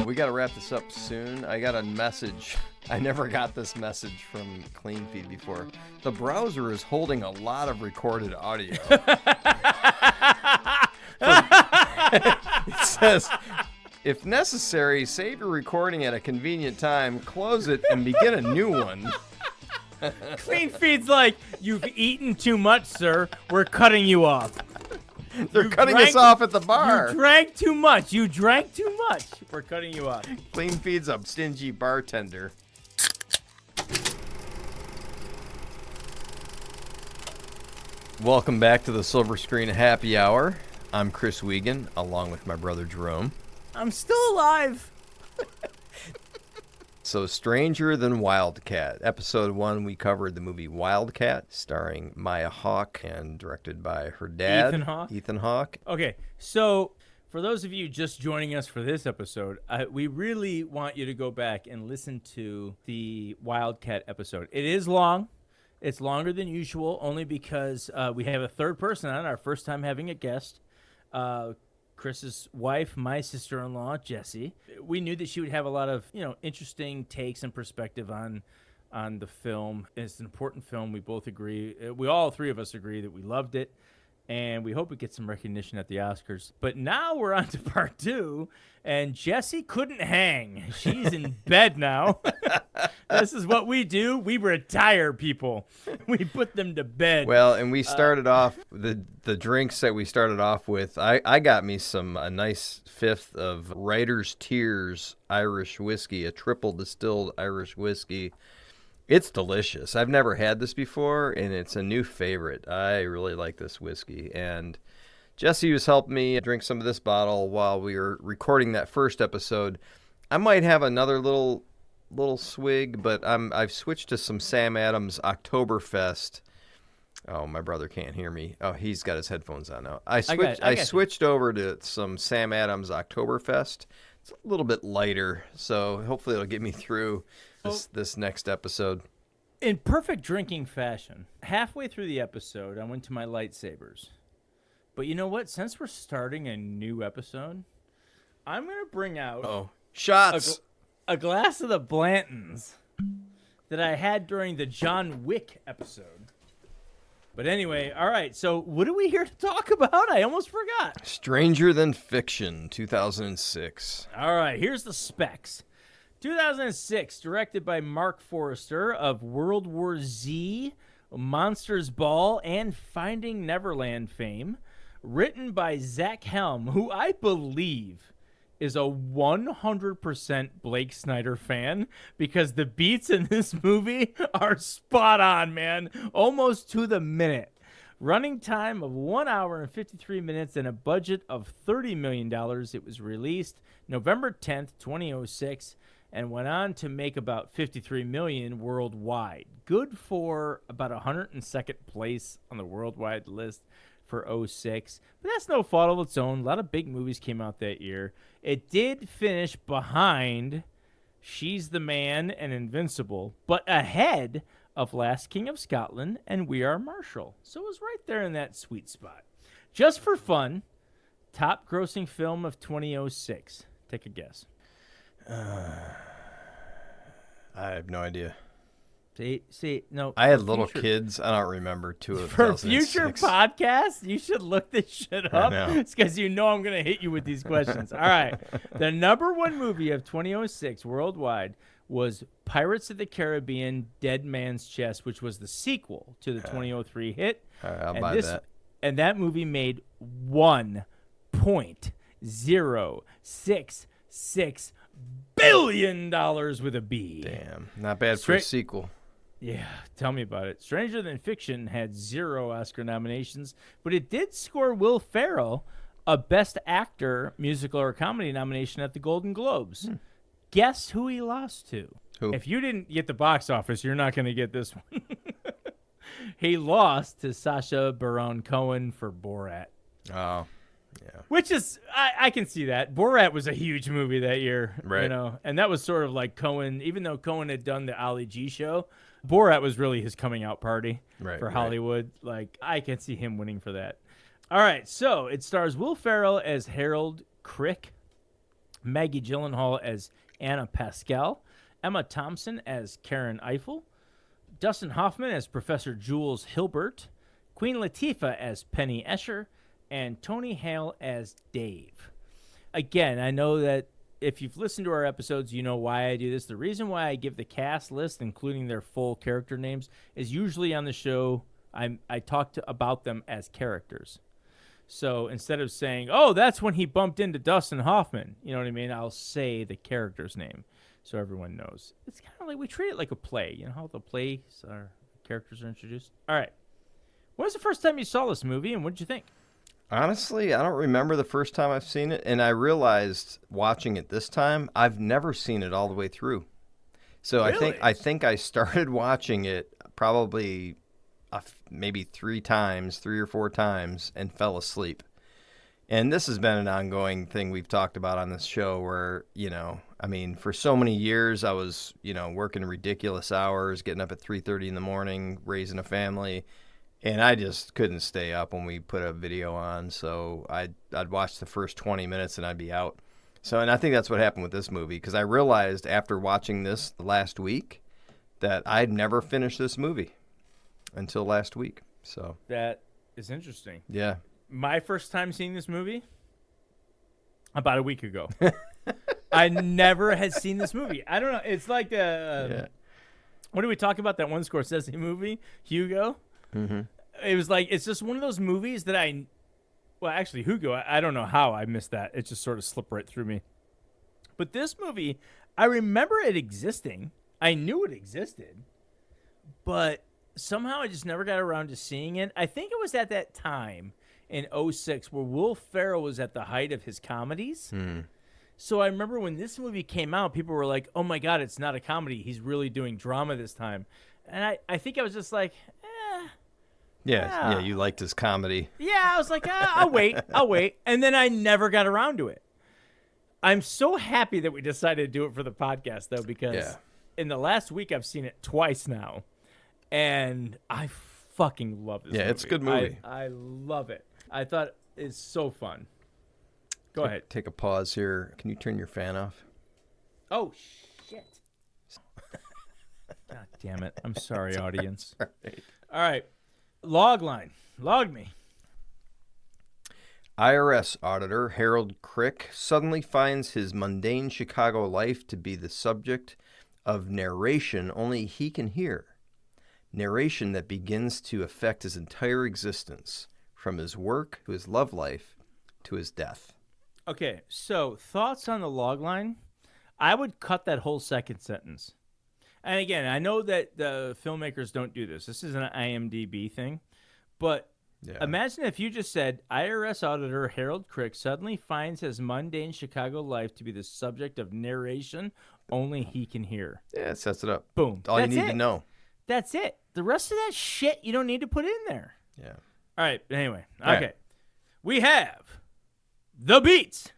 We got to wrap this up soon. I got a message. I never got this message from CleanFeed before. The browser is holding a lot of recorded audio. It says, if necessary, save your recording at a convenient time, close it, and begin a new one. CleanFeed's like, you've eaten too much, sir. We're cutting you off. They're cutting us off at the bar. You drank too much. You drank too much. We're cutting you off. CleanFeed's a stingy bartender. Welcome back to the Silver Screen Happy Hour. I'm Chris Wiegand, along with my brother Jerome. I'm still alive. So, Stranger Than Wildcat. Episode 1, we covered the movie Wildcat, starring Maya Hawke and directed by her dad, Ethan Hawke. Okay, so for those of you just joining us for this episode, we really want you to go back and listen to the Wildcat episode. It is long. It's longer than usual, only because we have a third person on, our first time having a guest. Chris's wife, my sister-in-law, Jessie. We knew that she would have a lot of, interesting takes and perspective on the film. It's an important film. We both agree. All three of us agree that we loved it, and we hope it gets some recognition at the Oscars. But now we're on to part 2, and Jessie couldn't hang. She's in bed now. This is what we do. We retire people. We put them to bed. Well, and we started off, the drinks that we started off with, I got me a nice fifth of Writer's Tears Irish whiskey, a triple distilled Irish whiskey. It's delicious. I've never had this before, and it's a new favorite. I really like this whiskey. And Jessie was helping me drink some of this bottle while we were recording that first episode. I might have another little swig, but I've switched to some Sam Adams Oktoberfest. Oh, my brother can't hear me. Oh, he's got his headphones on now. I switched over to some Sam Adams Oktoberfest. It's a little bit lighter, so hopefully it'll get me through this next episode. In perfect drinking fashion, halfway through the episode, I went to my lightsabers. But you know what? Since we're starting a new episode, I'm going to bring out shots. A glass of the Blantons that I had during the John Wick episode. But anyway, all right, so what are we here to talk about? I almost forgot. Stranger Than Fiction, 2006. All right, here's the specs. 2006, directed by Mark Forrester of World War Z, Monsters Ball, and Finding Neverland fame. Written by Zach Helm, who I believe is a 100% Blake Snyder fan, because the beats in this movie are spot on, man. Almost to the minute. Running time of 1 hour and 53 minutes and a budget of $30 million. It was released November 10th, 2006, and went on to make about $53 million worldwide. Good for about 102nd place on the worldwide list for 2006, but that's no fault of its own. A lot of big movies came out that year. It did finish behind She's the Man and Invincible, but ahead of Last King of Scotland and We Are Marshall. So it was right there in that sweet spot. Just for fun, top grossing film of 2006. Take a guess. I have no idea. See, no. I had little kids. I don't remember two of For future podcasts, you should look this shit up. It's because I'm going to hit you with these questions. All right. The number one movie of 2006 worldwide was Pirates of the Caribbean, Dead Man's Chest, which was the sequel to the 2003 hit. I'll buy that. And that movie made $1.066 billion with a B. Damn. Not bad for a sequel. Yeah, tell me about it. Stranger Than Fiction had 0 Oscar nominations, but it did score Will Ferrell a Best Actor, Musical or Comedy nomination at the Golden Globes. Guess who he lost to? Who? If you didn't get the box office, you're not going to get this one. He lost to Sacha Baron Cohen for Borat. Oh, yeah. Which is, I can see that. Borat was a huge movie that year. Right. And that was sort of like Cohen, even though Cohen had done the Ali G show, Borat was really his coming out party for Hollywood. Like, I can see him winning for that. All right, so it stars Will Ferrell as Harold Crick, Maggie Gyllenhaal as Anna Pascal, Emma Thompson as Karen Eiffel, Dustin Hoffman as Professor Jules Hilbert, Queen Latifah as Penny Escher, and Tony Hale as Dave. Again, I know that if you've listened to our episodes, you know why I do this. The reason why I give the cast list, including their full character names, is usually on the show I talk about them as characters. So instead of saying, oh, that's when he bumped into Dustin Hoffman, you know what I mean? I'll say the character's name so everyone knows. It's kind of like we treat it like a play. You know how the plays characters are introduced? All right. When was the first time you saw this movie, and what did you think? Honestly, I don't remember the first time I've seen it, and I realized watching it this time, I've never seen it all the way through. So Really? I think I started watching it probably maybe 3 or 4 times, and fell asleep. And this has been an ongoing thing we've talked about on this show where, I mean, for so many years I was, working ridiculous hours, getting up at 3:30 in the morning, raising a family. And I just couldn't stay up when we put a video on, so I'd watch the first 20 minutes and I'd be out. So, and I think that's what happened with this movie, because I realized after watching this last week that I'd never finished this movie until last week. So That is interesting. yeah. My first time seeing this movie, about a week ago. I never had seen this movie. I don't know. It's like what did we talk about? That one Scorsese movie, Hugo? Mm-hmm. It was like, it's just one of those movies that actually, Hugo, I don't know how I missed that. It just sort of slipped right through me. But this movie, I remember it existing. I knew it existed. But somehow I just never got around to seeing it. I think it was at that time in 2006 where Will Ferrell was at the height of his comedies. So I remember when this movie came out, people were like, oh my God, it's not a comedy. He's really doing drama this time. And I think I was just like, Yeah, you liked his comedy. yeah, I was like, I'll wait. And then I never got around to it. I'm so happy that we decided to do it for the podcast, though, because in the last week I've seen it twice now. And I fucking love this movie. Yeah, it's a good movie. I love it. I thought it's so fun. Go ahead. Take a pause here. Can you turn your fan off? Oh, shit. God damn it. I'm sorry, audience. All right. Log line. Log me. IRS auditor Harold Crick suddenly finds his mundane Chicago life to be the subject of narration only he can hear. Narration that begins to affect his entire existence, from his work to his love life to his death. Okay, so thoughts on the log line? I would cut that whole second sentence. And again, I know that the filmmakers don't do this. This is an IMDb thing. But imagine if you just said, IRS auditor Harold Crick suddenly finds his mundane Chicago life to be the subject of narration only he can hear. Yeah, it sets it up. Boom. All you need to know. That's it. The rest of that shit you don't need to put in there. Yeah. All right. Anyway. All Okay. right. We have the beats.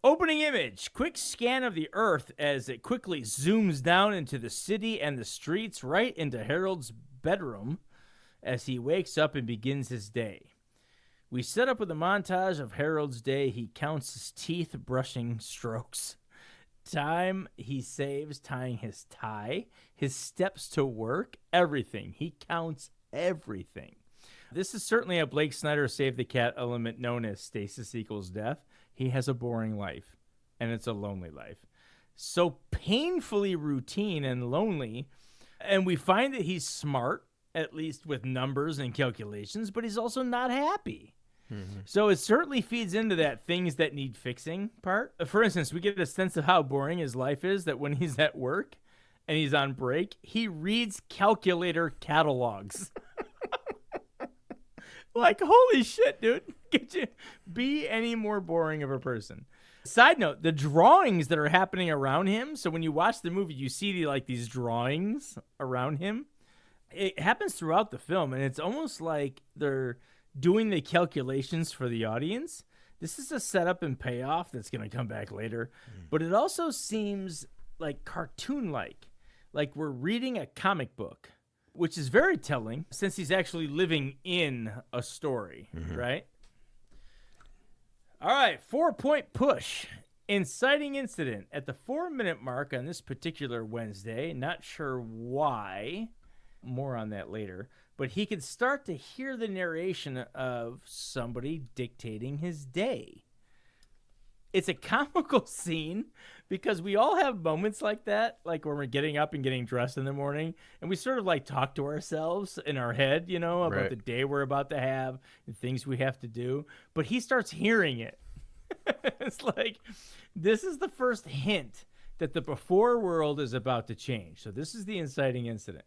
Opening image. Quick scan of the earth as it quickly zooms down into the city and the streets, right into Harold's bedroom as he wakes up and begins his day. We set up with a montage of Harold's day. He counts his teeth brushing strokes. Time he saves tying his tie, his steps to work, everything. He counts everything. This is certainly a Blake Snyder Save the Cat element known as stasis equals death. He has a boring life, and it's a lonely life. So painfully routine and lonely, and we find that he's smart, at least with numbers and calculations, but he's also not happy. So it certainly feeds into that things that need fixing part. For instance, we get a sense of how boring his life is that when he's at work and he's on break, he reads calculator catalogs. Like, holy shit, dude. Could you be any more boring of a person? Side note, the drawings that are happening around him, so when you watch the movie, you see these drawings around him. It happens throughout the film, and it's almost like they're doing the calculations for the audience. This is a setup and payoff that's going to come back later. But it also seems like cartoon-like we're reading a comic book, which is very telling since he's actually living in a story, right? All right, 4-point push. Inciting incident at the 4-minute mark on this particular Wednesday. Not sure why. More on that later. But he could start to hear the narration of somebody dictating his day. It's a comical scene because we all have moments like that, like when we're getting up and getting dressed in the morning, and we sort of like talk to ourselves in our head, you know, about the day we're about to have and things we have to do. But he starts hearing it. It's like, this is the first hint that the before world is about to change. So this is the inciting incident.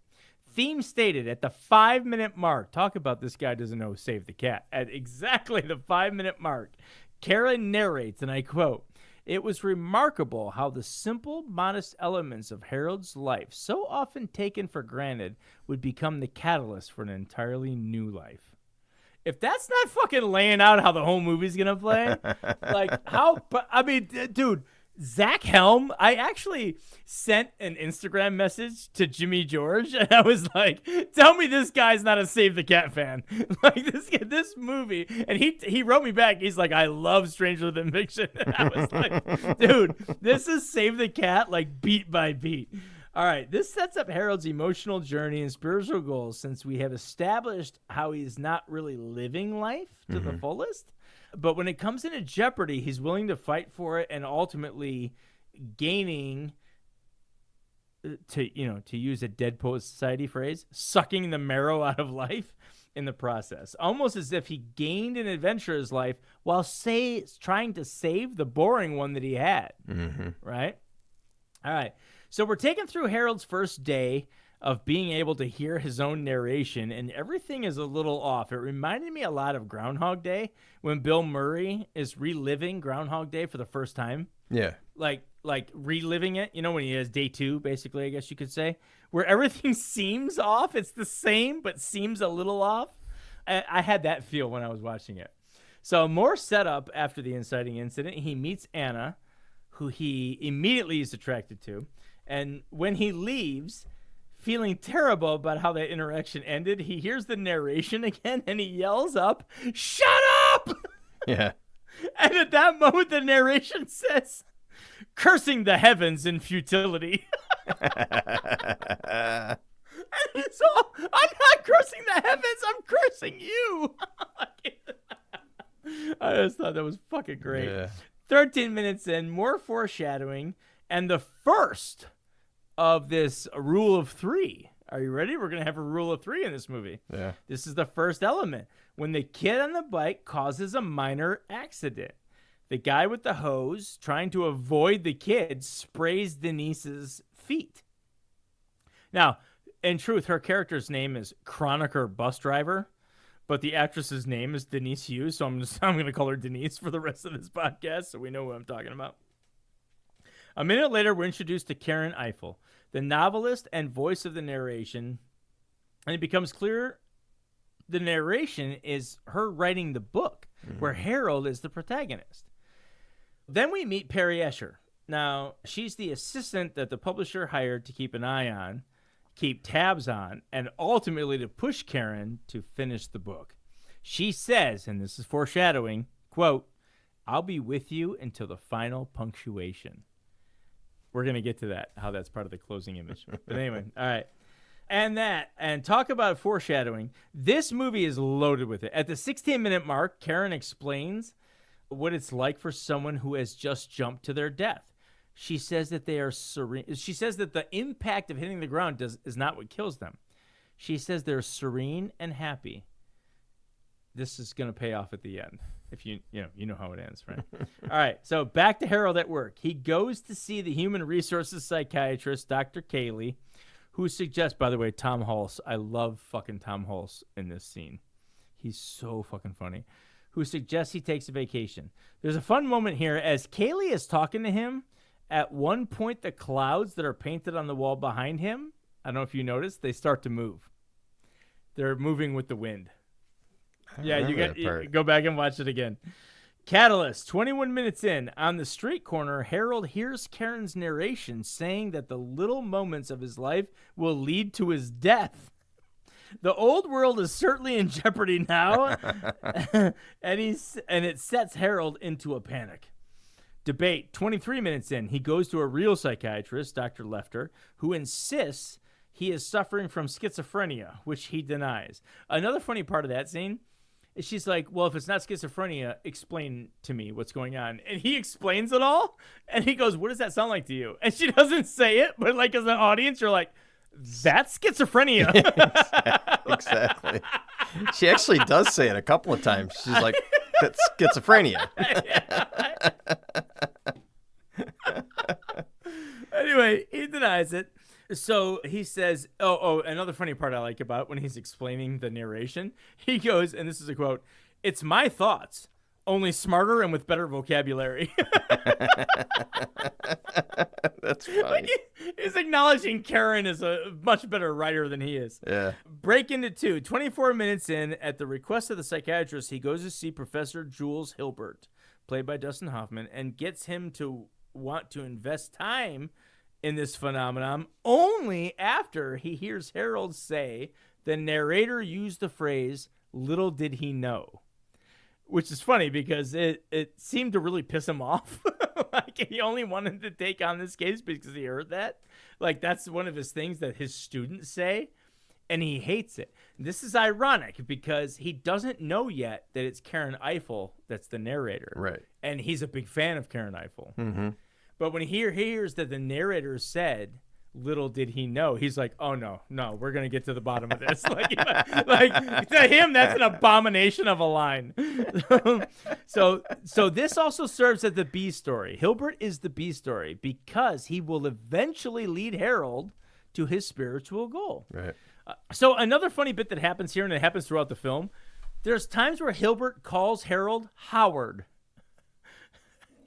Theme stated at the 5-minute mark. Talk about this guy doesn't know Save the Cat. At exactly the 5-minute mark, Karen narrates, and I quote, "It was remarkable how the simple, modest elements of Harold's life, so often taken for granted, would become the catalyst for an entirely new life." If that's not fucking laying out how the whole movie's going to play, like how, but I mean, dude, Zach Helm, I actually sent an Instagram message to Jimmy George, and I was like, tell me this guy's not a Save the Cat fan. Like this movie, and he wrote me back. He's like, I love Stranger Than Fiction. And I was like, dude, this is Save the Cat, like beat by beat. All right, this sets up Harold's emotional journey and spiritual goals since we have established how he's not really living life to the fullest. But when it comes into jeopardy, he's willing to fight for it and ultimately gaining, to use a Dead Poets Society phrase, sucking the marrow out of life in the process. Almost as if he gained an adventurer's life while trying to save the boring one that he had. Right? All right. So we're taken through Harold's first day of being able to hear his own narration, and everything is a little off. It reminded me a lot of Groundhog Day when Bill Murray is reliving Groundhog Day for the first time. Yeah. Like reliving it, when he has day 2, basically, I guess you could say, where everything seems off. It's the same, but seems a little off. I had that feel when I was watching it. So more setup after the inciting incident. He meets Anna, who he immediately is attracted to. And when he leaves, feeling terrible about how that interaction ended, he hears the narration again and he yells up, "Shut up!" Yeah. And at that moment, the narration says, "Cursing the heavens in futility." And so, I'm not cursing the heavens, I'm cursing you. I just thought that was fucking great. Yeah. 13 minutes in, more foreshadowing, and the first of this rule of 3. Are you ready? We're going to have a rule of 3 in this movie. Yeah. This is the first element. When the kid on the bike causes a minor accident, the guy with the hose, trying to avoid the kid, sprays Denise's feet. Now, in truth, her character's name is Chroniker Bus Driver, but the actress's name is Denise Hughes, so I'm going to call her Denise for the rest of this podcast so we know who I'm talking about. A minute later, we're introduced to Karen Eiffel, the novelist and voice of the narration, and it becomes clear the narration is her writing the book, where Harold is the protagonist. Then we meet Perry Escher. Now, she's the assistant that the publisher hired to keep an eye on, keep tabs on, and ultimately to push Karen to finish the book. She says, and this is foreshadowing, quote, "I'll be with you until the final punctuation." We're going to get to that, how that's part of the closing image. But anyway, all right. And talk about foreshadowing. This movie is loaded with it. At the 16-minute mark, Karen explains what it's like for someone who has just jumped to their death. She says that they are serene. She says that the impact of hitting the ground is not what kills them. She says they're serene and happy. This is going to pay off at the end. If you know how it ends, right? All right, so back to Harold at work. He goes to see the human resources psychiatrist, Dr. Cayley, who suggests, by the way, Tom Hulse. I love fucking Tom Hulse in this scene. He's so fucking funny. Who suggests he takes a vacation. There's a fun moment here as Cayley is talking to him. At one point, the clouds that are painted on the wall behind him, I don't know if you noticed, they start to move. They're moving with the wind. Yeah, you go back and watch it again. Catalyst, 21 minutes in. On the street corner, Harold hears Karen's narration saying that the little moments of his life will lead to his death. The old world is certainly in jeopardy now, and it sets Harold into a panic. Debate. 23 minutes in, he goes to a real psychiatrist, Dr. Lefter, who insists he is suffering from schizophrenia, which he denies. Another funny part of that scene is she's like, well, if it's not schizophrenia, explain to me what's going on. And he explains it all, and he goes, what does that sound like to you? And she doesn't say it, but like as an audience, you're like, that's schizophrenia. Exactly. She actually does say it a couple of times. She's like, that's schizophrenia. Anyway, he denies it. So he says, another funny part I like about it, when he's explaining the narration, he goes, and this is a quote, "It's my thoughts, only smarter and with better vocabulary." That's funny. Like he's acknowledging Karen is a much better writer than he is. Yeah. Break into 2. 24 minutes in, at the request of the psychiatrist, he goes to see Professor Jules Hilbert, played by Dustin Hoffman, and gets him to want to invest time in this phenomenon only after he hears Harold say the narrator used the phrase, "little did he know," which is funny because it seemed to really piss him off. Like he only wanted to take on this case because he heard that. Like that's one of his things that his students say, and he hates it. This is ironic because he doesn't know yet that it's Karen Eiffel that's the narrator. Right. And he's a big fan of Karen Eiffel. Mm-hmm. But when he hears that the narrator said, "little did he know," he's like, "Oh no, we're gonna get to the bottom of this." like to him, that's an abomination of a line. So this also serves as the B story. Hilbert is the B story because he will eventually lead Harold to his spiritual goal. Right. So another funny bit that happens here, and it happens throughout the film, there's times where Hilbert calls Harold Howard.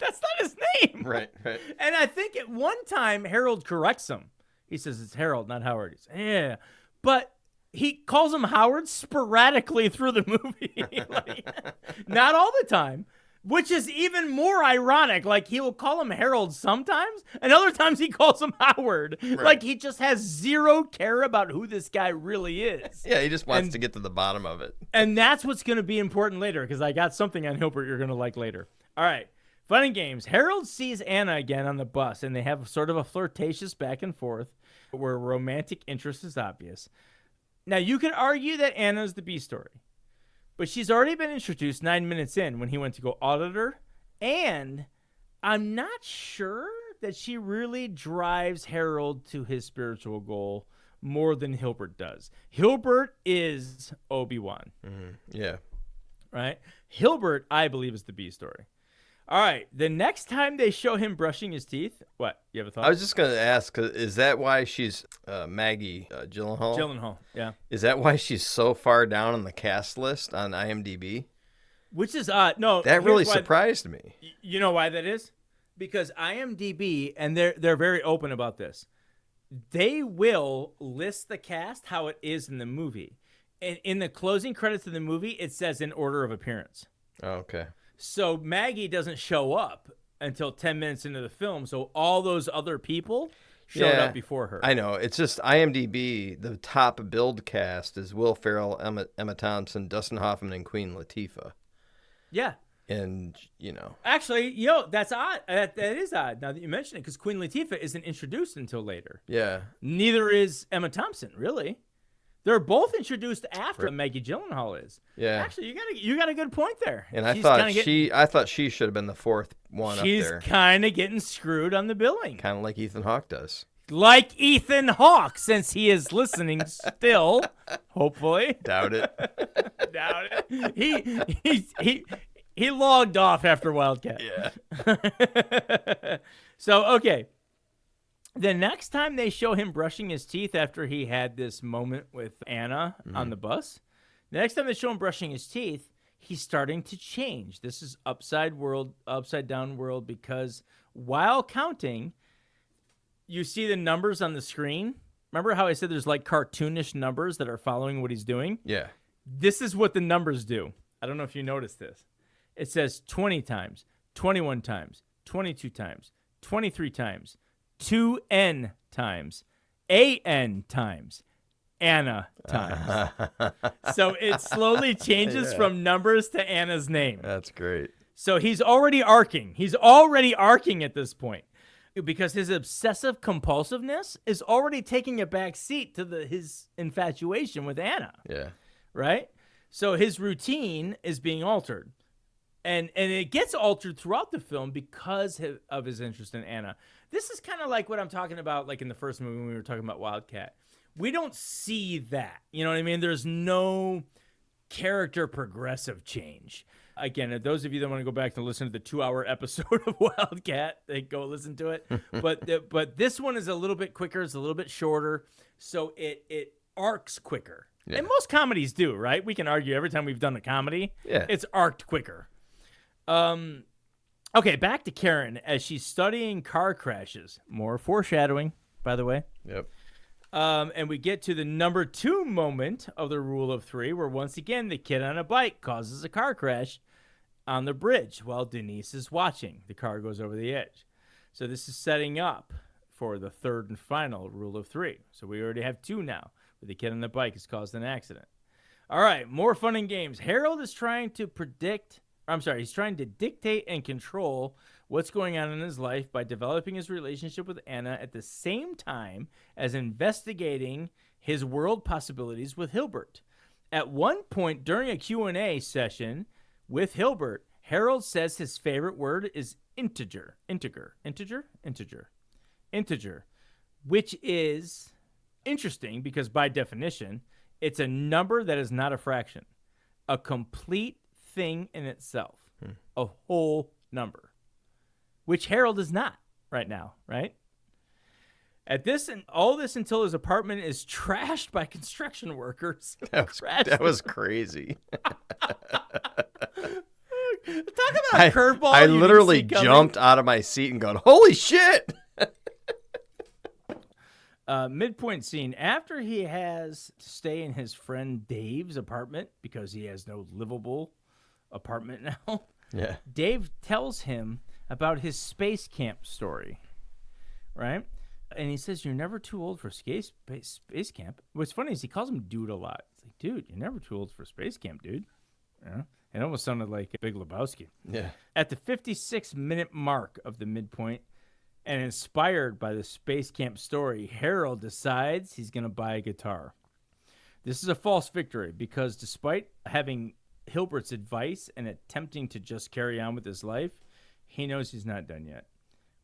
That's not his name. Right. And I think at one time, Harold corrects him. He says, it's Harold, not Howard. He says, yeah. But he calls him Howard sporadically through the movie. Like, not all the time, which is even more ironic. Like, he will call him Harold sometimes, and other times he calls him Howard. Right. Like, he just has zero care about who this guy really is. Yeah, he just wants to get to the bottom of it. And that's what's going to be important later, because I got something on Hilbert you're going to like later. All right. Fun and games. Harold sees Anna again on the bus, and they have sort of a flirtatious back and forth where romantic interest is obvious. Now, you could argue that Anna's the B story, but she's already been introduced 9 minutes in when he went to go audit her, and I'm not sure that she really drives Harold to his spiritual goal more than Hilbert does. Hilbert is Obi-Wan. Mm-hmm. Yeah. Right? Hilbert, I believe, is the B story. All right, the next time they show him brushing his teeth, what? You have a thought? I was just going to ask, is that why she's Maggie Gyllenhaal? Gyllenhaal, yeah. Is that why she's so far down on the cast list on IMDb? Which is no. That really surprised me. You know why that is? Because IMDb, and they're very open about this, they will list the cast how it is in the movie. And in the closing credits of the movie, it says in order of appearance. Oh, okay. So Maggie doesn't show up until 10 minutes into the film. So all those other people showed up before her. I know. It's just IMDb, the top billed cast is Will Ferrell, Emma Thompson, Dustin Hoffman, and Queen Latifah. Yeah. And, Actually, that's odd. That is odd now that you mention it, because Queen Latifah isn't introduced until later. Yeah. Neither is Emma Thompson, really. They're both introduced after Maggie Gyllenhaal is. Yeah. Actually, you got a good point there. And I thought she should have been the fourth one up there. She's kind of getting screwed on the billing. Kind of like Ethan Hawke does. Like Ethan Hawke, since he is listening still, hopefully. Doubt it. Doubt it. He logged off after Wildcat. Yeah. So, okay. The next time they show him brushing his teeth after he had this moment with Anna on the bus, the next time they show him brushing his teeth, he's starting to change. This is upside down world, because while counting, you see the numbers on the screen. Remember how I said there's like cartoonish numbers that are following what he's doing? Yeah. This is what the numbers do. I don't know if you noticed this. It says 20 times, 21 times, 22 times, 23 times, 2N times, AN times, Anna times. So it slowly changes from numbers to Anna's name. That's great. So he's already arcing. He's already arcing at this point because his obsessive compulsiveness is already taking a back seat to his infatuation with Anna. Yeah. Right? So his routine is being altered. And it gets altered throughout the film because of his interest in Anna. This is kind of like what I'm talking about, like in the first movie when we were talking about Wildcat. We don't see that. You know what I mean? There's no character progressive change. Again, those of you that want to go back and listen to the 2-hour episode of Wildcat, they go listen to it. But this one is a little bit quicker. It's a little bit shorter. So it arcs quicker. Yeah. And most comedies do, right? We can argue every time we've done a comedy, it's arced quicker. Okay, back to Karen as she's studying car crashes. More foreshadowing, by the way. Yep. And we get to the number 2 moment of the rule of 3, where once again the kid on a bike causes a car crash on the bridge while Denise is watching. The car goes over the edge. So this is setting up for the third and final rule of 3. So we already have 2 now, where the kid on the bike has caused an accident. All right, more fun and games. Harold is trying to he's trying to dictate and control what's going on in his life by developing his relationship with Anna at the same time as investigating his world possibilities with Hilbert. At one point during a Q&A session with Hilbert, Harold says his favorite word is integer, which is interesting because by definition, it's a number that is not a fraction, a complete thing in itself, a whole number, which Harold is not right now, right? At this and all this until his apartment is trashed by construction workers. That was crazy. Talk about a curveball. I literally jumped out of my seat and going, holy shit! Midpoint scene. After he has to stay in his friend Dave's apartment because he has no livable apartment now. Yeah. Dave tells him about his space camp story, right? And he says, you're never too old for space camp. What's funny is he calls him dude a lot. It's like, dude, you're never too old for space camp, dude. Yeah. It almost sounded like Big Lebowski. Yeah. At the 56-minute mark of the midpoint, and inspired by the space camp story, Harold decides he's going to buy a guitar. This is a false victory because despite having Hilbert's advice and attempting to just carry on with his life, he knows he's not done yet.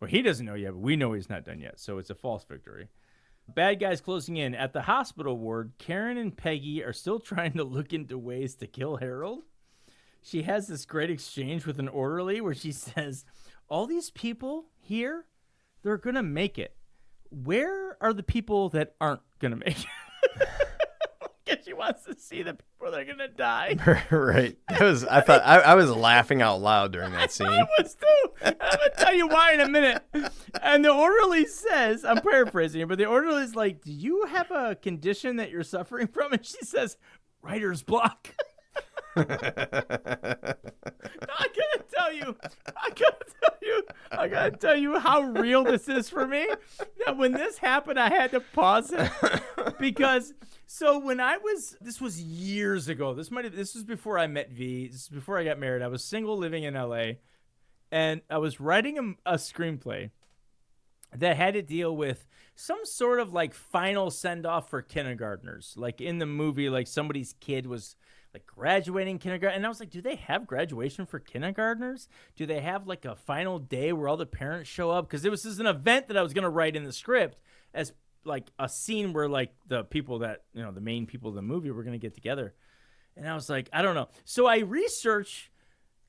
Well, he doesn't know yet, but we know he's not done yet, so it's a false victory. Bad guys closing in. At the hospital ward, Karen and Peggy are still trying to look into ways to kill Harold. She has this great exchange with an orderly where she says, all these people here, they're going to make it. Where are the people that aren't going to make it? Because she wants to see the people that are going to die. Right. I was laughing out loud during that scene. I was too. I'm going to tell you why in a minute. And the orderly says, I'm paraphrasing here, but the orderly's like, do you have a condition that you're suffering from? And she says, writer's block. I gotta tell you how real this is for me. That when this happened, I had to pause it because this was years ago. This was before I met V. This is before I got married. I was single, living in LA, and I was writing a screenplay that had to deal with some sort of like final send off for kindergartners. Like in the movie, like somebody's kid was like graduating kindergarten. And I was like, do they have graduation for kindergartners? Do they have like a final day where all the parents show up? Because this is an event that I was going to write in the script as like a scene where like the people that, the main people of the movie were going to get together. And I was like, I don't know. So I researched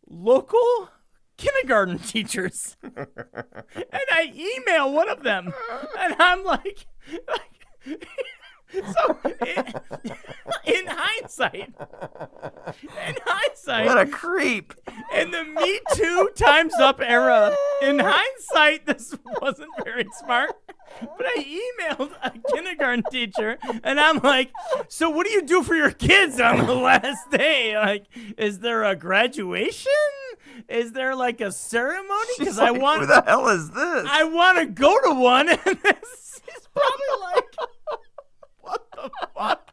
local kindergarten teachers and I email one of them and I'm like so in hindsight, what a creep. In the Me Too Time's Up era, in hindsight, this wasn't very smart. But I emailed a kindergarten teacher, and I'm like, so what do you do for your kids on the last day? Like, is there a graduation? Is there like a ceremony? Because like, who the hell is this? I want to go to one, and this is probably like, what the fuck?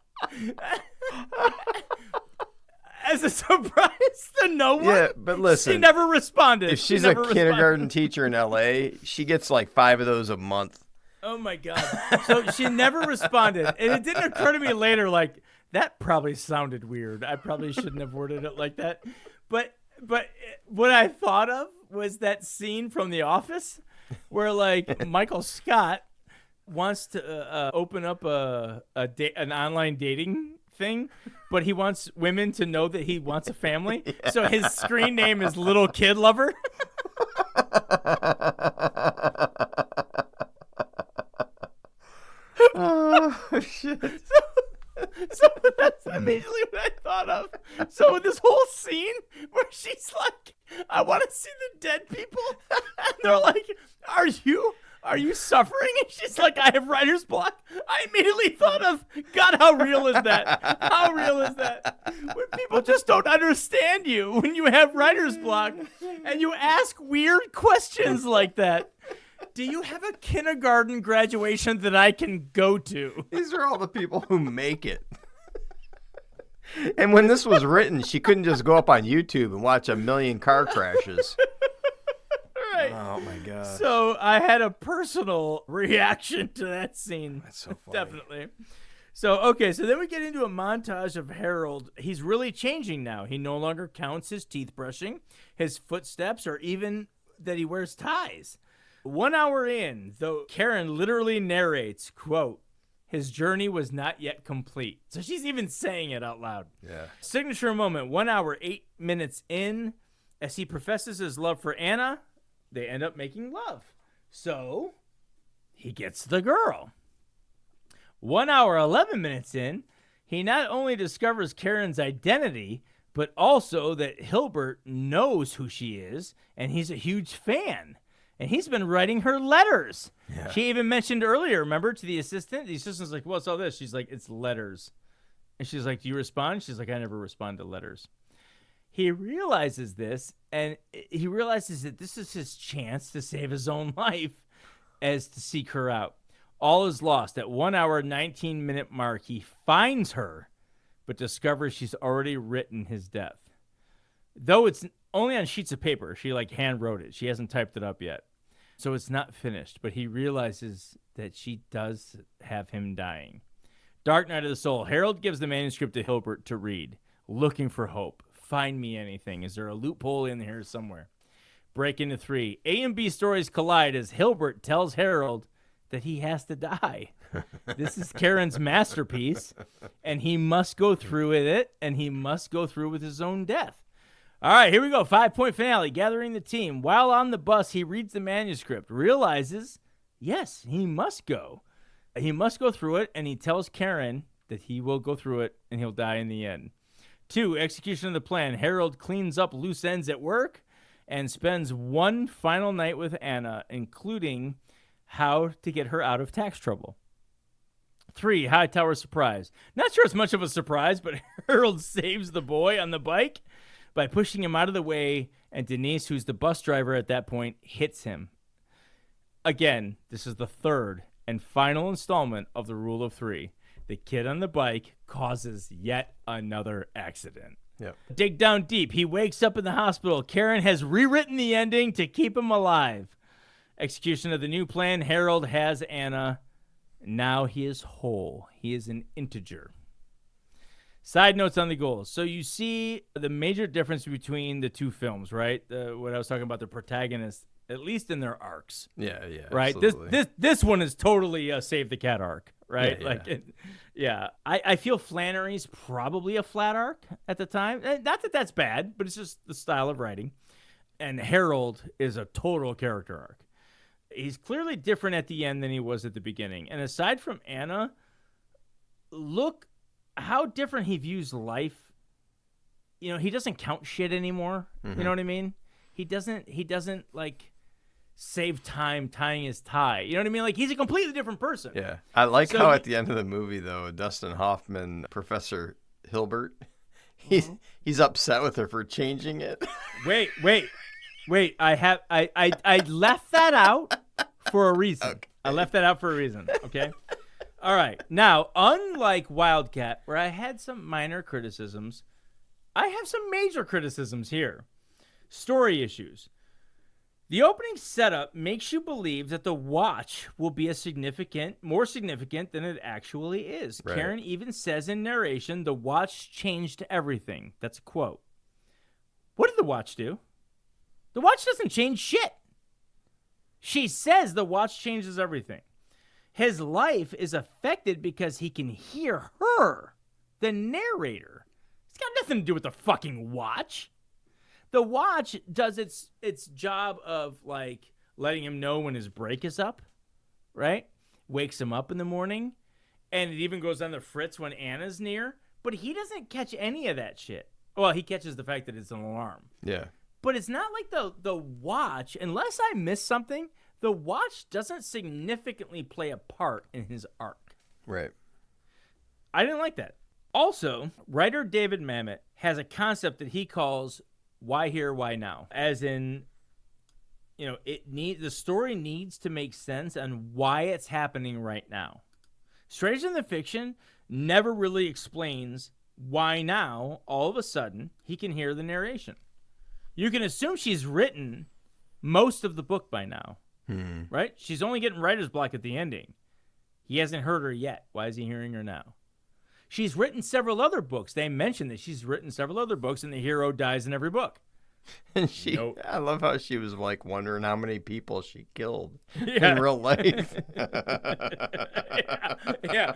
As a surprise to no one. Yeah, but listen. She never responded. If she's a kindergarten teacher in L.A., she gets like 5 of those a month. Oh, my God. So she never responded. And it didn't occur to me later, like, that probably sounded weird. I probably shouldn't have worded it like that. But what I thought of was that scene from The Office where, like, Michael Scott wants to open up an online dating thing, but he wants women to know that he wants a family. Yeah. So his screen name is Little Kid Lover. Oh, shit. So that's immediately what I thought of. So this whole scene where she's like, I want to see the dead people. And they're like, are you suffering? And she's like, I have writer's block. I immediately thought of, God, how real is that? How real is that? When people just don't understand you when you have writer's block and you ask weird questions like that. Do you have a kindergarten graduation that I can go to? These are all the people who make it. And when this was written, she couldn't just go up on YouTube and watch a million car crashes. Right. Oh, my God. So I had a personal reaction to that scene. That's so funny. Definitely. So, okay, so then we get into a montage of Harold. He's really changing now. He no longer counts his teeth brushing, his footsteps, or even that he wears ties. 1 hour in, though, Karen literally narrates, quote, his journey was not yet complete. So she's even saying it out loud. Yeah. Signature moment, 1 hour, 8 minutes in. As he professes his love for Anna, they end up making love. So he gets the girl. 1 hour, 11 minutes in, he not only discovers Karen's identity, but also that Hilbert knows who she is, and he's a huge fan. And he's been writing her letters. Yeah. She even mentioned earlier, remember, to the assistant? The assistant's like, what's all this? She's like, it's letters. And she's like, do you respond? She's like, I never respond to letters. He realizes this, and he realizes that this is his chance to save his own life as to seek her out. All is lost. At 1 hour, 19-minute mark, he finds her, but discovers she's already written his death. Though it's only on sheets of paper. She, like, hand wrote it. She hasn't typed it up yet. So it's not finished, but he realizes that she does have him dying. Dark Night of the Soul. Harold gives the manuscript to Hilbert to read, looking for hope. Find me anything. Is there a loophole in here somewhere? Break into 3. A and B stories collide as Hilbert tells Harold that he has to die. This is Karen's masterpiece, and he must go through with it, and he must go through with his own death. All right, here we go. 5-point finale, gathering the team. While on the bus, he reads the manuscript, realizes, yes, he must go. He must go through it, and he tells Karen that he will go through it, and he'll die in the end. 2, execution of the plan. Harold cleans up loose ends at work and spends one final night with Anna, including how to get her out of tax trouble. 3, Hightower surprise. Not sure it's much of a surprise, but Harold saves the boy on the bike by pushing him out of the way, and Denise, who's the bus driver at that point, hits him. Again, this is the 3rd and final installment of the Rule of 3. The kid on the bike causes yet another accident. Yep. Dig down deep. He wakes up in the hospital. Karen has rewritten the ending to keep him alive. Execution of the new plan. Harold has Anna. Now he is whole. He is an integer. Side notes on the goals. So you see the major difference between the two films, right? What I was talking about, the protagonists, at least in their arcs. Yeah. Right. Absolutely. This one is totally a Save the Cat arc, right? Yeah. I feel Flannery's probably a flat arc at the time. Not that that's bad, but it's just the style of writing. And Harold is a total character arc. He's clearly different at the end than he was at the beginning. And aside from Anna, look how different he views life. You know, he doesn't count shit anymore. Mm-hmm. You know what I mean? He doesn't like save time tying his tie. You know what I mean? Like, he's a completely different person. Yeah. I like how at the end of the movie, though, Dustin Hoffman, Professor Hilbert, he's upset with her for changing it. Wait. I left that out for a reason. Okay. I left that out for a reason. Okay. All right. Now, unlike Wildcat, where I had some minor criticisms, I have some major criticisms here. Story issues. The opening setup makes you believe that the watch will be more significant than it actually is. Right. Karen even says in narration, the watch changed everything. That's a quote. What did the watch do? The watch doesn't change shit. She says the watch changes everything. His life is affected because he can hear her, the narrator. It's got nothing to do with the fucking watch. The watch does its job of, like, letting him know when his break is up, right? Wakes him up in the morning, and it even goes on the fritz when Anna's near, but he doesn't catch any of that shit. Well, he catches the fact that it's an alarm. Yeah. But it's not like the watch, unless I miss something, the watch doesn't significantly play a part in his arc. Right. I didn't like that. Also, writer David Mamet has a concept that he calls why here, why now? As in, the story needs to make sense on why it's happening right now. Stranger Than Fiction never really explains why now, all of a sudden, he can hear the narration. You can assume she's written most of the book by now, right? She's only getting writer's block at the ending. He hasn't heard her yet. Why is he hearing her now? She's written several other books. They mention that she's written several other books, and the hero dies in every book. And I love how she was like wondering how many people she killed in real life. yeah.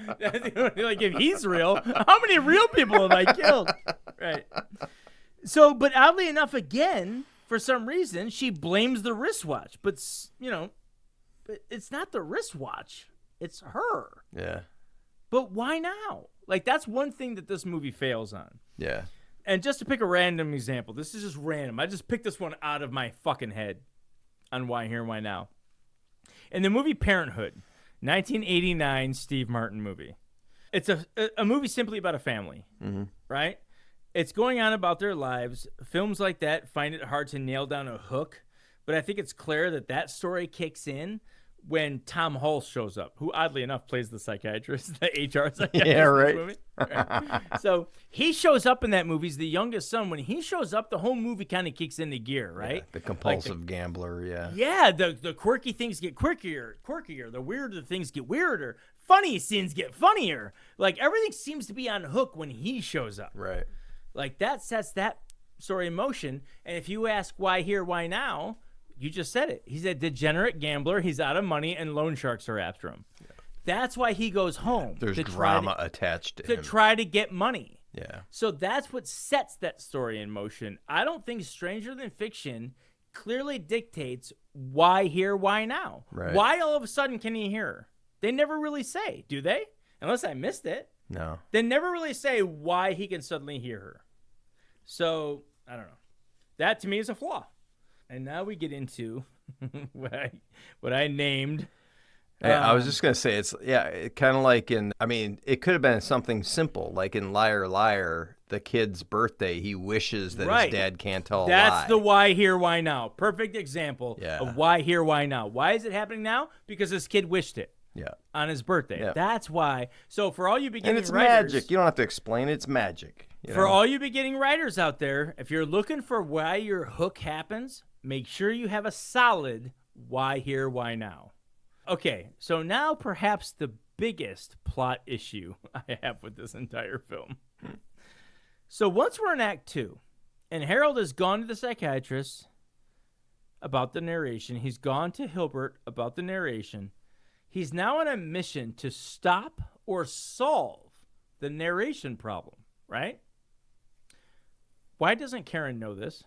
Like, if he's real, how many real people have I killed? Right. So, but oddly enough, again, for some reason, she blames the wristwatch. But, but it's not the wristwatch. It's her. Yeah. But why now? Like, that's one thing that this movie fails on. Yeah. And just to pick a random example, this is just random. I just picked this one out of my fucking head on Why Here, Why Now. In the movie Parenthood, 1989 Steve Martin movie. It's a movie simply about a family, right? It's going on about their lives. Films like that find it hard to nail down a hook, but I think it's clear that story kicks in when Tom Hulse shows up, who oddly enough plays the psychiatrist, the HR psychiatrist. Yeah, right. In this movie. Right. So he shows up in that movie. He's the youngest son. When he shows up, the whole movie kind of kicks into gear, right? Yeah, the compulsive gambler, yeah. Yeah, the quirky things get quirkier. The weirder things get weirder. Funny scenes get funnier. Like, everything seems to be on hook when he shows up. Right. Like, that sets that story in motion. And if you ask why here, why now, you just said it. He's a degenerate gambler. He's out of money, and loan sharks are after him. Yeah. That's why he goes home. There's drama attached to him. To try to get money. Yeah. So that's what sets that story in motion. I don't think Stranger Than Fiction clearly dictates why here, why now. Right. Why all of a sudden can he hear her? They never really say, do they? Unless I missed it. No. They never really say why he can suddenly hear her. So, I don't know. That, to me, is a flaw. And now we get into what I named. I was just going to say, it's kind of like it could have been something simple, like in Liar, Liar, the kid's birthday, he wishes that his dad can't tell a lie. That's the why here, why now. Perfect example of why here, why now. Why is it happening now? Because this kid wished it. Yeah. On his birthday. Yeah. That's why. So for all you beginning writers. And it's magic. You don't have to explain it. It's magic. For all you beginning writers out there, if you're looking for why your hook happens, make sure you have a solid why here, why now. Okay, so now perhaps the biggest plot issue I have with this entire film. So once we're in Act 2, and Harold has gone to the psychiatrist about the narration, he's gone to Hilbert about the narration, he's now on a mission to stop or solve the narration problem, right? Why doesn't Karen know this?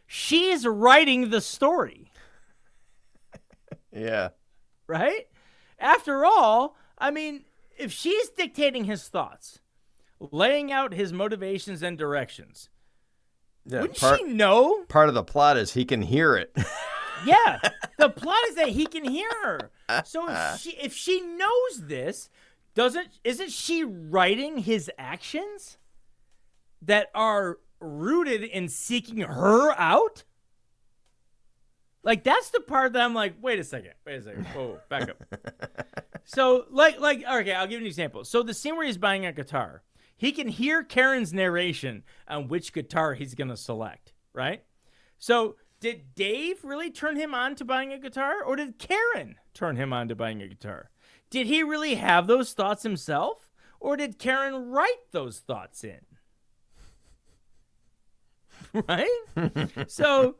She's writing the story. Yeah. Right? After all, I mean, if she's dictating his thoughts, laying out his motivations and directions, wouldn't she know? Part of the plot is he can hear it. Yeah. The plot is that he can hear her. So if she knows this, isn't she writing his actions that are rooted in seeking her out? Like, that's the part that I'm like, wait a second. Whoa, back up. So, okay, I'll give you an example. So the scene where he's buying a guitar, he can hear Karen's narration on which guitar he's going to select, right? So did Dave really turn him on to buying a guitar, or did Karen turn him on to buying a guitar? Did he really have those thoughts himself, or did Karen write those thoughts in? Right? So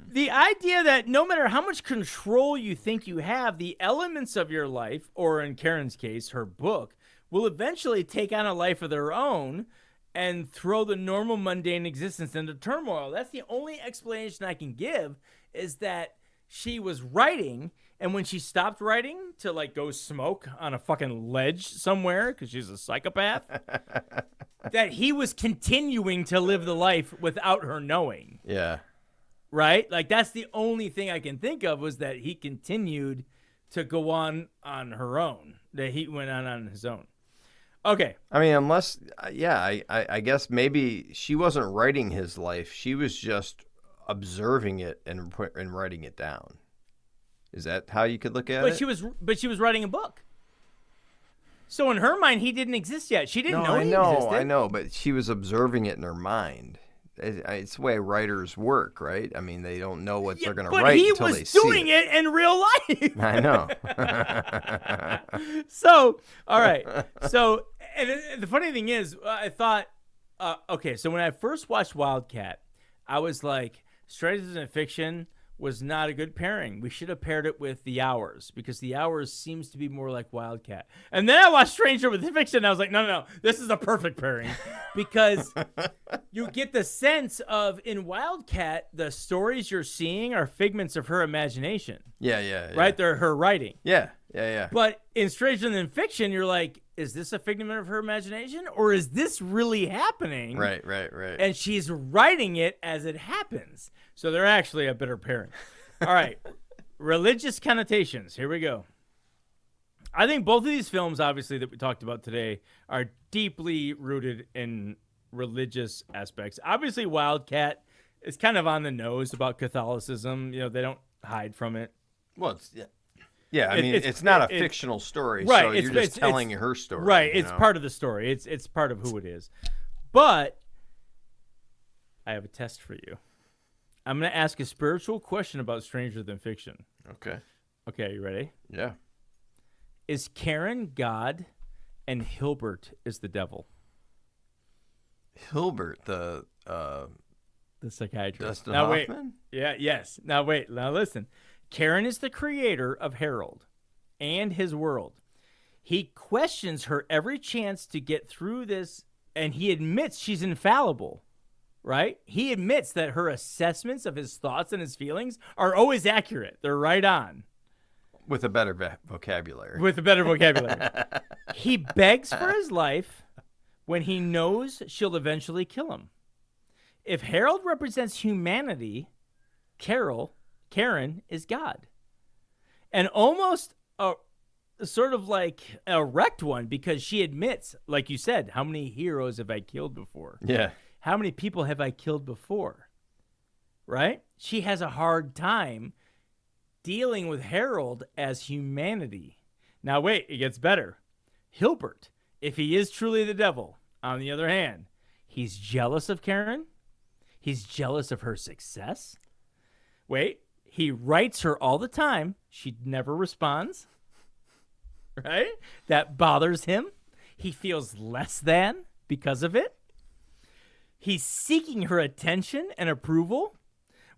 the idea that no matter how much control you think you have, the elements of your life, or in Karen's case, her book, will eventually take on a life of their own and throw the normal mundane existence into turmoil. That's the only explanation I can give, is that she was writing, and when she stopped writing to like go smoke on a fucking ledge somewhere because she's a psychopath, that he was continuing to live the life without her knowing. Yeah. Right? Like, that's the only thing I can think of, was that he continued to go on her own, that he went on his own. Okay. I mean, unless, I guess maybe she wasn't writing his life. She was just observing it and writing it down. Is that how you could look at it? But she was writing a book. So in her mind, he didn't exist yet. She didn't know he existed. I know, but she was observing it in her mind. It's the way writers work, right? I mean, they don't know what they're going to write until they see it. But he was doing it in real life. I know. So, all right. So, and the funny thing is, I thought, okay, so when I first watched Wildcat, I was like, Stranger Than Fiction was not a good pairing. We should have paired it with The Hours, because The Hours seems to be more like Wildcat. And then I watched Stranger with Fiction, and I was like, no, this is a perfect pairing, because you get the sense of, in Wildcat, the stories you're seeing are figments of her imagination. Yeah. Right? They're her writing. Yeah. But in Stranger Than Fiction, you're like, is this a figment of her imagination, or is this really happening? Right. And she's writing it as it happens. So they're actually a better pairing. All right. Religious connotations. Here we go. I think both of these films, obviously, that we talked about today, are deeply rooted in religious aspects. Obviously, Wildcat is kind of on the nose about Catholicism. You know, they don't hide from it. Well, I mean, it's not a fictional story, right, so you're just telling her story. Right, it's part of the story. It's part of who it is. But I have a test for you. I'm going to ask a spiritual question about Stranger Than Fiction. Okay. Okay, you ready? Yeah. Is Karen God and Hilbert is the devil? Hilbert, the psychiatrist. Dustin now Hoffman? Wait. Yes. Now wait. Now listen. Karen is the creator of Harold and his world. He questions her every chance to get through this, and he admits she's infallible, right? He admits that her assessments of his thoughts and his feelings are always accurate. They're right on. With a better vocabulary. He begs for his life when he knows she'll eventually kill him. If Harold represents humanity, Karen is God. And almost a sort of like a wrecked one, because she admits, like you said, how many heroes have I killed before? Yeah. How many people have I killed before? Right? She has a hard time dealing with Harold as humanity. Now wait, it gets better. Hilbert, if he is truly the devil, on the other hand, he's jealous of Karen. He's jealous of her success. Wait, he writes her all the time. She never responds. Right? That bothers him. He feels less than because of it. He's seeking her attention and approval.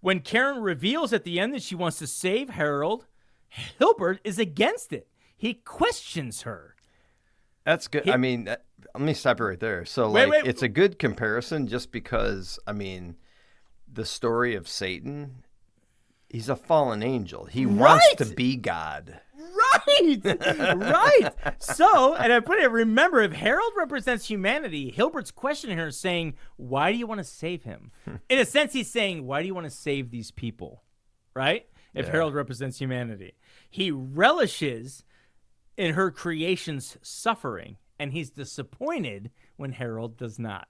When Karen reveals at the end that she wants to save Harold, Hilbert is against it. He questions her. That's good. I mean, let me stop you right there. So, wait. It's a good comparison just because, I mean, the story of Satan, he's a fallen angel. He wants to be God. Right. So, and I put it, remember, if Harold represents humanity, Hilbert's questioning her, saying, why do you want to save him? In a sense, he's saying, why do you want to save these people? Right? If Harold represents humanity. He relishes in her creation's suffering, and he's disappointed when Harold does not.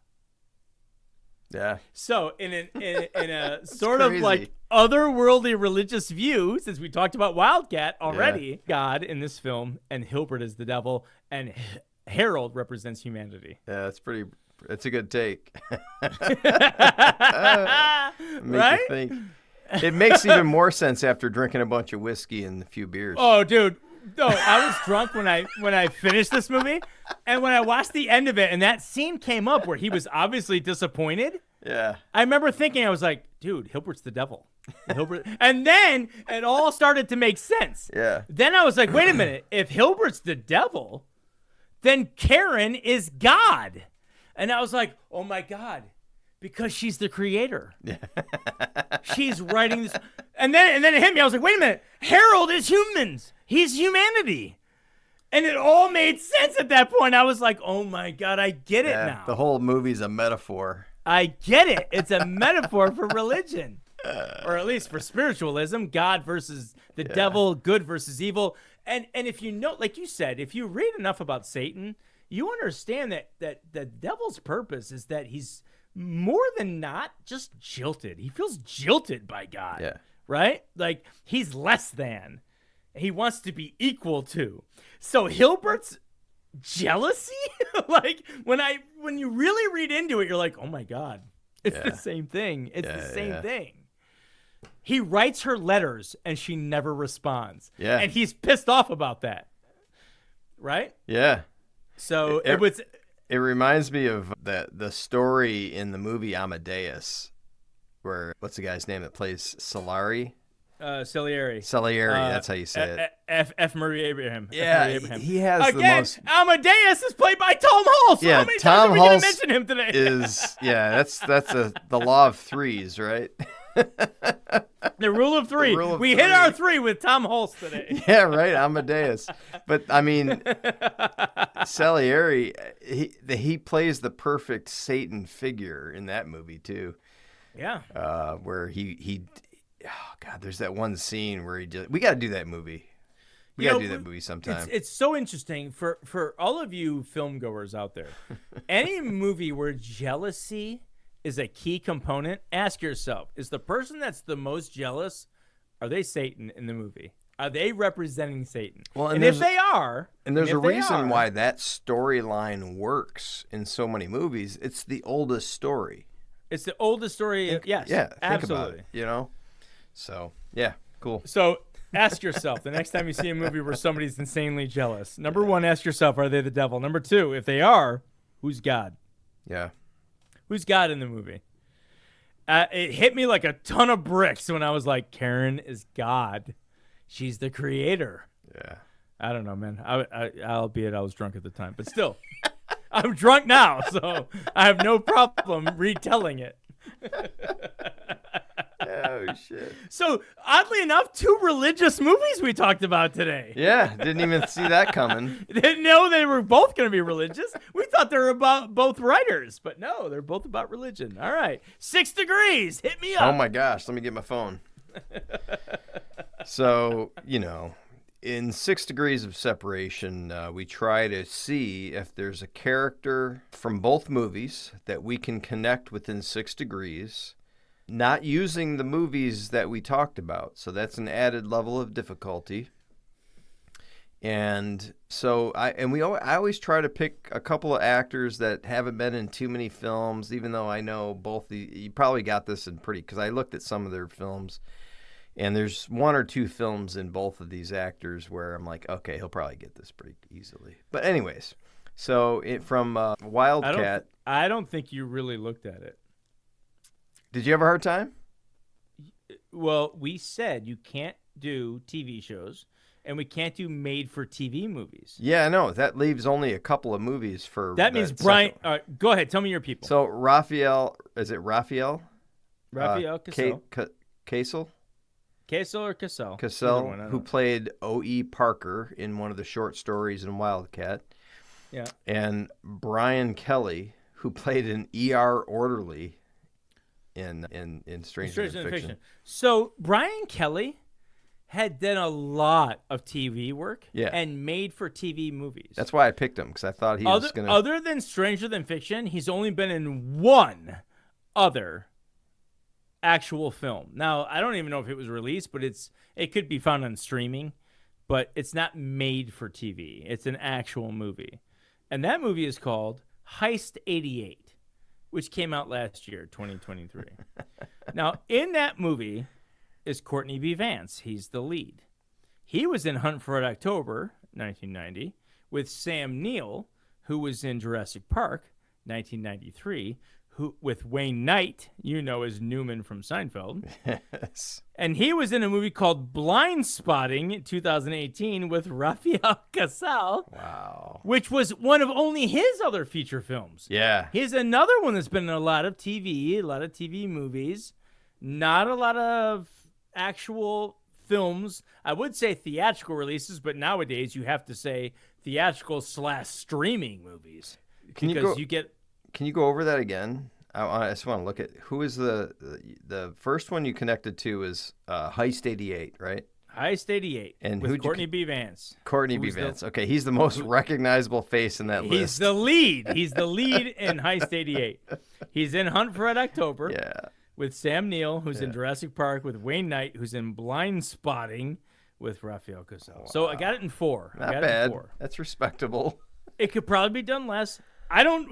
Yeah. So in a sort of like otherworldly religious view, since we talked about Wildcat already, God in this film, and Hilbert is the devil, and Harold represents humanity. Yeah, it's a good take. Right? You think. It makes even more sense after drinking a bunch of whiskey and a few beers. Oh, dude. No, I was drunk when I finished this movie, and when I watched the end of it, and that scene came up where he was obviously disappointed. Yeah. I remember thinking, I was like, dude, Hilbert's the devil. And then it all started to make sense. Yeah. Then I was like, wait a minute. If Hilbert's the devil, then Karen is God. And I was like, oh my God, because she's the creator. Yeah. She's writing this. And then it hit me. I was like, wait a minute. Harold is humans. He's humanity. And it all made sense at that point. I was like, oh my God, I get it now. The whole movie's a metaphor. I get it. It's a metaphor for religion. Or at least for spiritualism, God versus the devil, good versus evil. And if you know, like you said, if you read enough about Satan, you understand that the devil's purpose is that he's more than not just jilted. He feels jilted by God. Yeah. Right? Like he's less than. He wants to be equal to. So Hilbert's jealousy, like when you really read into it, you're like, oh my God, it's the same thing. It's the same thing. He writes her letters and she never responds. Yeah. And he's pissed off about that. Right? Yeah. So it reminds me of the story in the movie Amadeus, where what's the guy's name that plays Salieri? Salieri. That's how you say it. F. Murray Abraham. Yeah, F. Murray Abraham. he has Again, the most. Amadeus is played by Tom Hulse. Yeah, how many Tom times are we going Hulse to mention him today? That's the law of threes, right? The rule of three. We hit our three with Tom Hulse today. Yeah, right, Amadeus. But I mean, Salieri, he plays the perfect Satan figure in that movie too. Yeah. Where he oh God, there's that one scene where we got to do that movie. We got to do that movie sometime. It's so interesting for all of you film goers out there. Any movie where jealousy is a key component, ask yourself, is the person that's the most jealous, are they Satan in the movie? Are they representing Satan? Well, and if they are... And there's a reason why that storyline works in so many movies. It's the oldest story. It's the oldest story, yes. Yeah, think absolutely. about it, you know? So, yeah, cool. So, ask yourself, the next time you see a movie where somebody's insanely jealous, number one, ask yourself, are they the devil? Number two, if they are, who's God? Yeah. Who's God in the movie? It hit me like a ton of bricks when I was like, Karen is God. She's the creator. Yeah. I don't know, man. Albeit I was drunk at the time. But still, I'm drunk now, so I have no problem retelling it. Oh, shit. So, oddly enough, 2 religious movies we talked about today. Yeah, didn't even see that coming. Didn't know they were both going to be religious. We thought they were about both writers, but no, they're both about religion. All right. 6 Degrees. Hit me up. Oh, my gosh. Let me get my phone. So, in 6 Degrees of Separation, we try to see if there's a character from both movies that we can connect within 6 degrees, not using the movies that we talked about. So that's an added level of difficulty. And so I always try to pick a couple of actors that haven't been in too many films, even though I know both you probably got this in because I looked at some of their films. And there's 1 or 2 films in both of these actors where I'm like, okay, he'll probably get this pretty easily. But anyways, so from Wildcat. I don't think you really looked at it. Did you have a hard time? Well, we said you can't do TV shows, and we can't do made-for-TV movies. Yeah, I know. That leaves only a couple of movies for that means Brian. Go ahead. Tell me your people. So Raphael, is it Raphael? Raphael Cassell. Cassell? Cassell or Cassell? Cassell, who played O.E. Parker in one of the short stories in Wildcat. Yeah. And Brian Kelly, who played an ER orderly in Stranger Than Fiction. So Brian Kelly had done a lot of TV work and made for TV movies. That's why I picked him, because I thought he was going to... Other than Stranger Than Fiction, he's only been in one other actual film. Now, I don't even know if it was released, but it could be found on streaming, but it's not made for TV. It's an actual movie. And that movie is called Heist 88, which came out last year, 2023. Now, in that movie is Courtney B. Vance. He's the lead. He was in Hunt for Red October, 1990, with Sam Neill, who was in Jurassic Park, 1993, with Wayne Knight, as Newman from Seinfeld. Yes. And he was in a movie called Blind Spotting, 2018, with Rafael Casal. Wow. Which was one of only his other feature films. Yeah. He's another one that's been in a lot of TV movies, not a lot of actual films. I would say theatrical releases, but nowadays you have to say theatrical/streaming movies. Can you go over that again? I just want to look at who is the first one you connected to is Heist 88, right? Heist 88 and with Courtney B. Vance. Courtney B. Vance. Okay, he's the most recognizable face in that list. He's the lead. He's the lead in Heist 88. He's in Hunt for Red October. Yeah. With Sam Neill, who's in Jurassic Park, with Wayne Knight, who's in Blind Spotting, with Rafael Casal. Wow. So I got it in 4. Not bad. That's respectable. It could probably be done less. I don't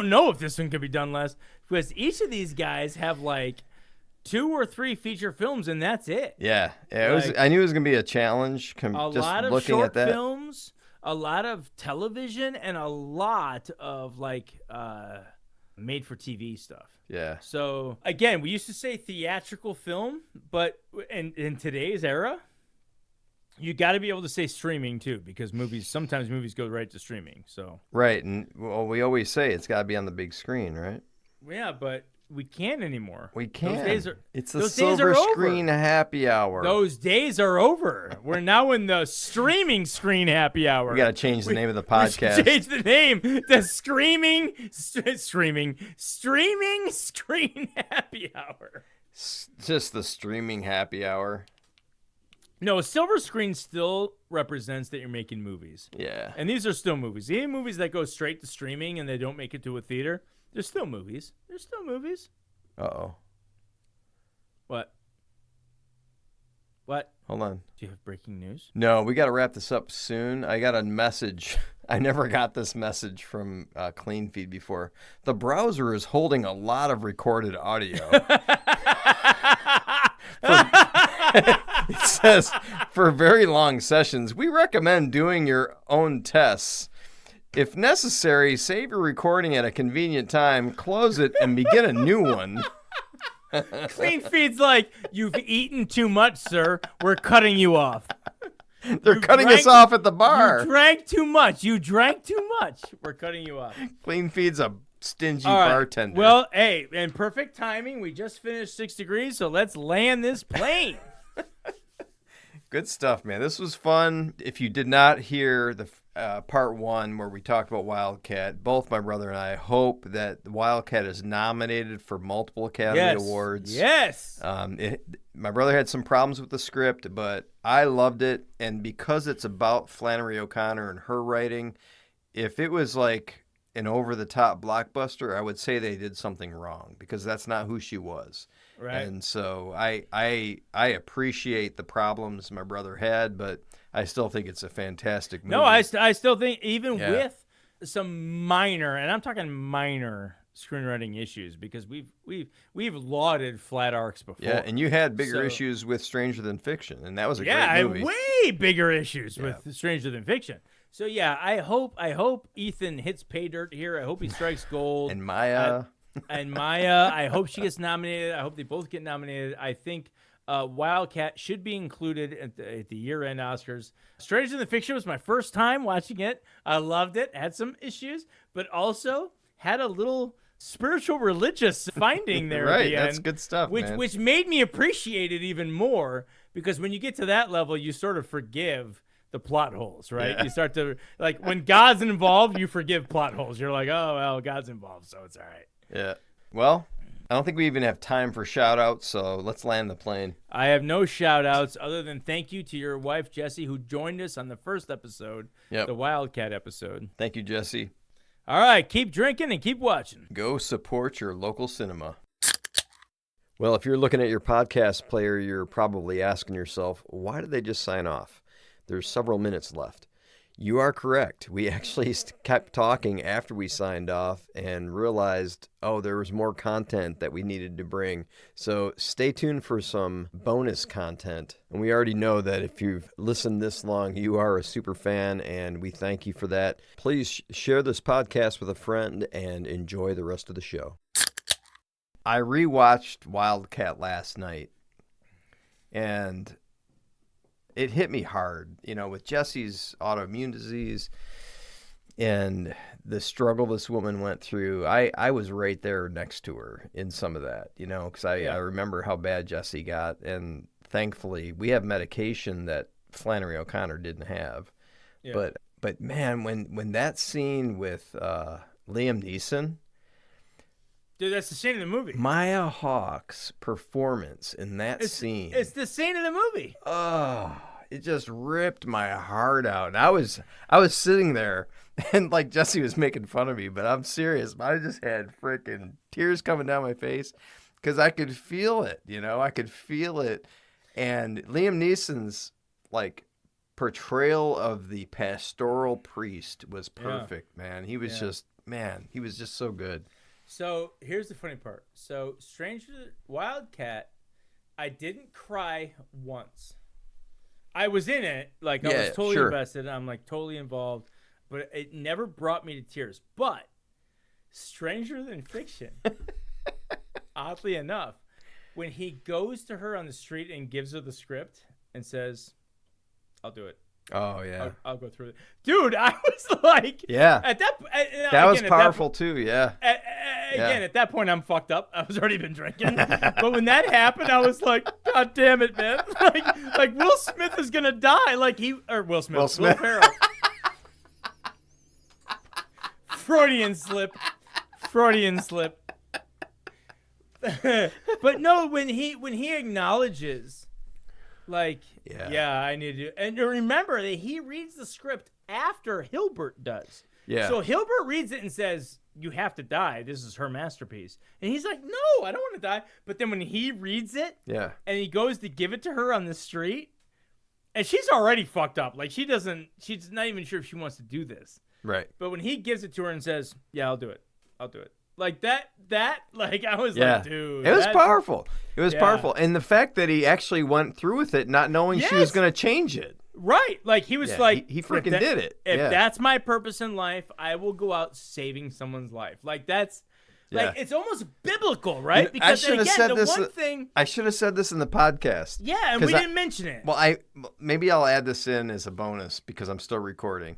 know if this one could be done less, because each of these guys have like 2 or 3 feature films, and that's it. Yeah. I knew it was going to be a challenge. A lot of short films, a lot of television, and a lot of made-for-TV stuff. Yeah. So, again, we used to say theatrical film, but in today's era, you got to be able to say streaming, too, because sometimes movies go right to streaming. So right, and we always say it's got to be on the big screen, right? Yeah, but we can't anymore. We can't. It's the those silver screen happy hour. Those days are over. We're now in the streaming screen happy hour. We got to change the name of the podcast. Change the name. The streaming screen happy hour. Just the streaming happy hour. No, a silver screen still represents that you're making movies. Yeah. And these are still movies. Even movies that go straight to streaming and they don't make it to a theater, they're still movies. They're still movies. Uh-oh. What? Hold on. Do you have breaking news? No, we got to wrap this up soon. I got a message. I never got this message from Clean Feed before. The browser is holding a lot of recorded audio. It says, for very long sessions, we recommend doing your own tests. If necessary, save your recording at a convenient time, close it, and begin a new one. Clean Feed's like, you've eaten too much, sir. We're cutting you off. They're cutting us off at the bar. You drank too much. We're cutting you off. Clean Feed's a stingy bartender. Well, hey, in perfect timing, we just finished 6 Degrees, so let's land this plane. Good stuff, man. This was fun. If you did not hear the part 1 where we talked about Wildcat, both my brother and I hope that Wildcat is nominated for multiple Academy Awards. Yes. My brother had some problems with the script, but I loved it. And because it's about Flannery O'Connor and her writing, if it was like an over-the-top blockbuster, I would say they did something wrong because that's not who she was. Right. And so I appreciate the problems my brother had, but I still think it's a fantastic movie. No, I still think even with some minor, and I'm talking minor screenwriting issues, because we've lauded flat arcs before. Yeah, and you had bigger issues with Stranger Than Fiction, and that was a great movie. Yeah, way bigger issues with Stranger Than Fiction. So yeah, I hope Ethan hits pay dirt here. I hope he strikes gold. And Maya. I hope she gets nominated. I hope they both get nominated. I think Wildcat should be included at the year-end Oscars. Stranger Than Fiction was my first time watching it. I loved it. Had some issues, but also had a little spiritual religious finding there at the end. That's good stuff, which made me appreciate it even more, because when you get to that level, you sort of forgive the plot holes, right? You start to, like, when God's involved, you forgive plot holes. You're like, oh, well, God's involved, so it's all right. Yeah. Well, I don't think we even have time for shout-outs, so let's land the plane. I have no shout-outs other than thank you to your wife, Jessie, who joined us on the first episode, the Wildcat episode. Thank you, Jessie. All right, keep drinking and keep watching. Go support your local cinema. Well, if you're looking at your podcast player, you're probably asking yourself, why did they just sign off? There's several minutes left. You are correct. We actually kept talking after we signed off and realized, there was more content that we needed to bring. So stay tuned for some bonus content. And we already know that if you've listened this long, you are a super fan, and we thank you for that. Please share this podcast with a friend and enjoy the rest of the show. I rewatched Wildcat last night, and it hit me hard, with Jesse's autoimmune disease and the struggle this woman went through. I was right there next to her in some of that, because I remember how bad Jesse got. And thankfully, we have medication that Flannery O'Connor didn't have. Yeah. But man, when that scene with Liam Neeson. Dude, that's the scene of the movie. Maya Hawke's performance in that scene. It's the scene of the movie. Oh, it just ripped my heart out. And I was sitting there, and like Jesse was making fun of me, but I'm serious. I just had freaking tears coming down my face because I could feel it. I could feel it. And Liam Neeson's portrayal of the pastoral priest was perfect, man. He was he was just so good. So here's the funny part. So Wildcat, I didn't cry once. I was in it, I was totally invested. I'm totally involved, but it never brought me to tears. But Stranger Than Fiction, oddly enough, when he goes to her on the street and gives her the script and says, "I'll do it." Oh yeah, I'll go through it, dude. I was like, at that was powerful too. Yeah. At that point, I'm fucked up. I was already been drinking, but when that happened, I was like, God damn it, man! Like Will Smith is gonna die. Will Ferrell. Freudian slip. But no, when he acknowledges. I need to. And remember that he reads the script after Hilbert does. Yeah. So Hilbert reads it and says, "You have to die. This is her masterpiece." And he's like, "No, I don't want to die." But then when he reads it, and he goes to give it to her on the street, and she's already fucked up. She's not even sure if she wants to do this. Right. But when he gives it to her and says, "Yeah, I'll do it. I'll do it." I was like, dude. It was powerful. It was powerful. And the fact that he actually went through with it, not knowing she was going to change it. Right. He was he freaking did it. If that's my purpose in life, I will go out saving someone's life. That's, it's almost biblical, right? Because I should have said this in the podcast. Yeah, and we didn't mention it. Well, maybe I'll add this in as a bonus because I'm still recording.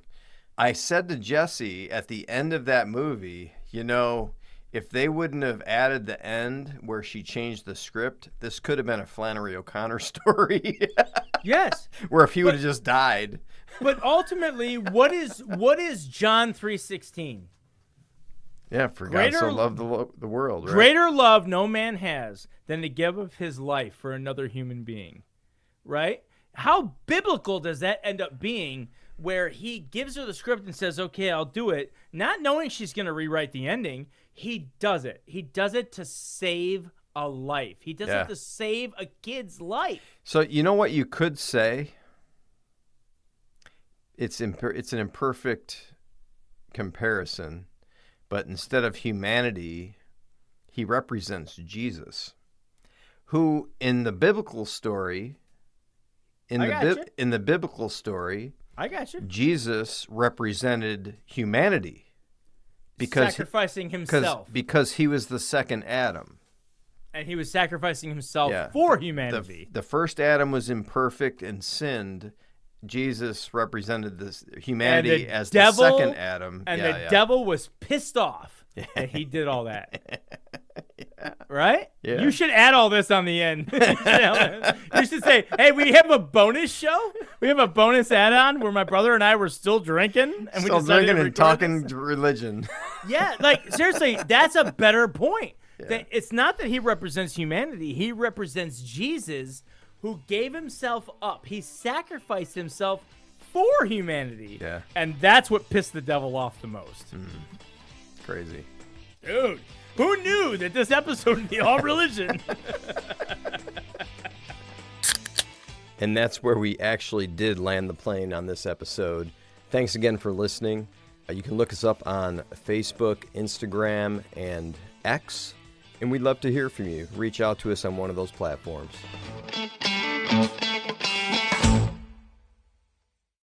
I said to Jesse at the end of that movie, if they wouldn't have added the end where she changed the script, this could have been a Flannery O'Connor story. Yes. Where if he would have just died. But ultimately, what is John 3:16? Yeah, for God so loved the world, right? Greater love no man has than to give of his life for another human being, right? How biblical does that end up being where he gives her the script and says, "Okay, I'll do it," not knowing she's going to rewrite the ending? He does it. He does it to save a life. He does it to save a kid's life. So you know what you could say? It's an imperfect comparison, but instead of humanity, he represents Jesus, who in the biblical story, I got you. Jesus represented humanity. Sacrificing himself. Because he was the second Adam. And he was sacrificing himself for humanity. The first Adam was imperfect and sinned. Jesus represented this humanity as the second Adam. And the devil was pissed off that he did all that. Right? Yeah. You should add all this on the end. You should say, "Hey, we have a bonus show. We have a bonus add-on where my brother and I were still drinking and we decided to talking religion." Yeah, seriously, that's a better point. Yeah. It's not that he represents humanity; he represents Jesus, who gave himself up. He sacrificed himself for humanity. Yeah, and that's what pissed the devil off the most. Crazy, dude. Who knew that this episode would be all religion? And that's where we actually did land the plane on this episode. Thanks again for listening. You can look us up on Facebook, Instagram, and X. And we'd love to hear from you. Reach out to us on one of those platforms.